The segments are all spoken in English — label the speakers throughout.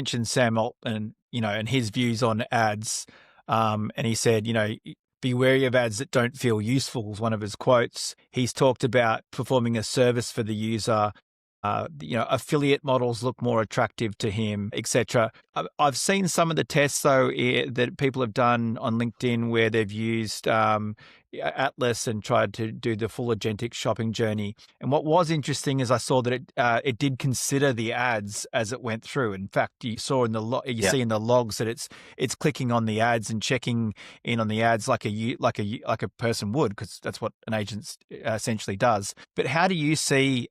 Speaker 1: mentioned Sam Altman, and his views on ads. And he said, be wary of ads that don't feel useful was one of his quotes. He's talked about performing a service for the user. Affiliate models look more attractive to him, etc. I've seen some of the tests though that people have done on LinkedIn where they've used Atlas and tried to do the full agentic shopping journey. And what was interesting is I saw that it did consider the ads as it went through. In fact, you saw in the see in the logs that it's clicking on the ads and checking in on the ads like a person would, because that's what an agent essentially does. But how do you see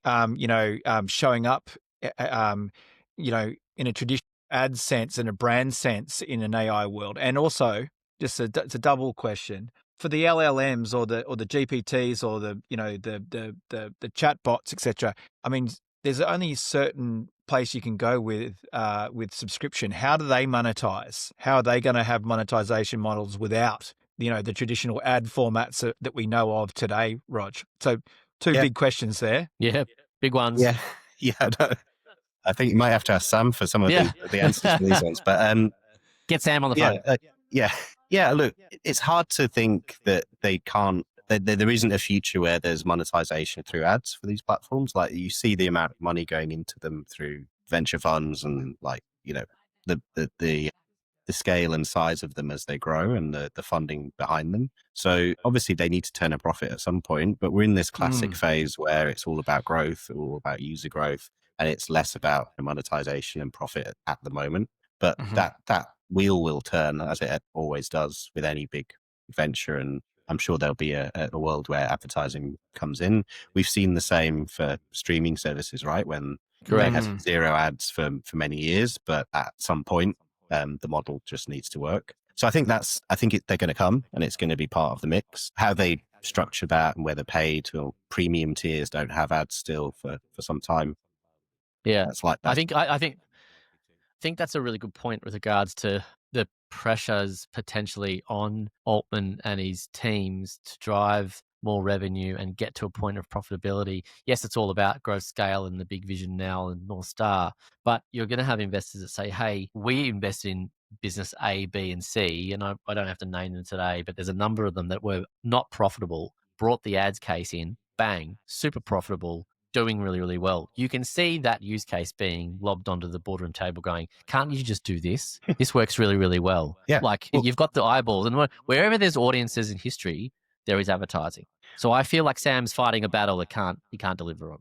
Speaker 1: showing up in a traditional ad sense and a brand sense in an AI world? And also, it's a double question for the LLMs or the GPTs or the chatbots, etc. I mean, there's only a certain place you can go with subscription. How do they monetize? How are they going to have monetization models without the traditional ad formats that we know of today, Rog? So two big questions there.
Speaker 2: Yeah, big ones.
Speaker 3: Yeah. I think you might have to ask Sam for some of the answers to these ones. But
Speaker 2: get Sam on the phone.
Speaker 3: Yeah. Look, it's hard to think that they can't. There isn't a future where there's monetization through ads for these platforms. Like, you see the amount of money going into them through venture funds and the scale and size of them as they grow and the funding behind them. So obviously they need to turn a profit at some point, but we're in this classic phase where it's all about growth, all about user growth, and it's less about monetization and profit at the moment. But that wheel will turn, as it always does with any big venture, and I'm sure there'll be a world where advertising comes in. We've seen the same for streaming services, right? When they had zero ads for many years, but at some point, the model just needs to work. So I think they're going to come, and it's going to be part of the mix. How they structure that and whether paid or premium tiers don't have ads still for some time.
Speaker 2: Yeah,
Speaker 3: that's like that.
Speaker 2: I think that's a really good point with regards to the pressures potentially on Altman and his teams to drive more revenue and get to a point of profitability. Yes, it's all about growth scale and the big vision now and North Star, but you're going to have investors that say, hey, we invest in business A, B, and C, and I don't have to name them today, but there's a number of them that were not profitable, brought the ads case in, bang, super profitable, doing really, really well. You can see that use case being lobbed onto the boardroom table going, can't you just do this? This works really, really well.
Speaker 3: Yeah.
Speaker 2: Like, you've got the eyeballs, and wherever there's audiences in history, there is advertising. So I feel like Sam's fighting a battle that he can't deliver on.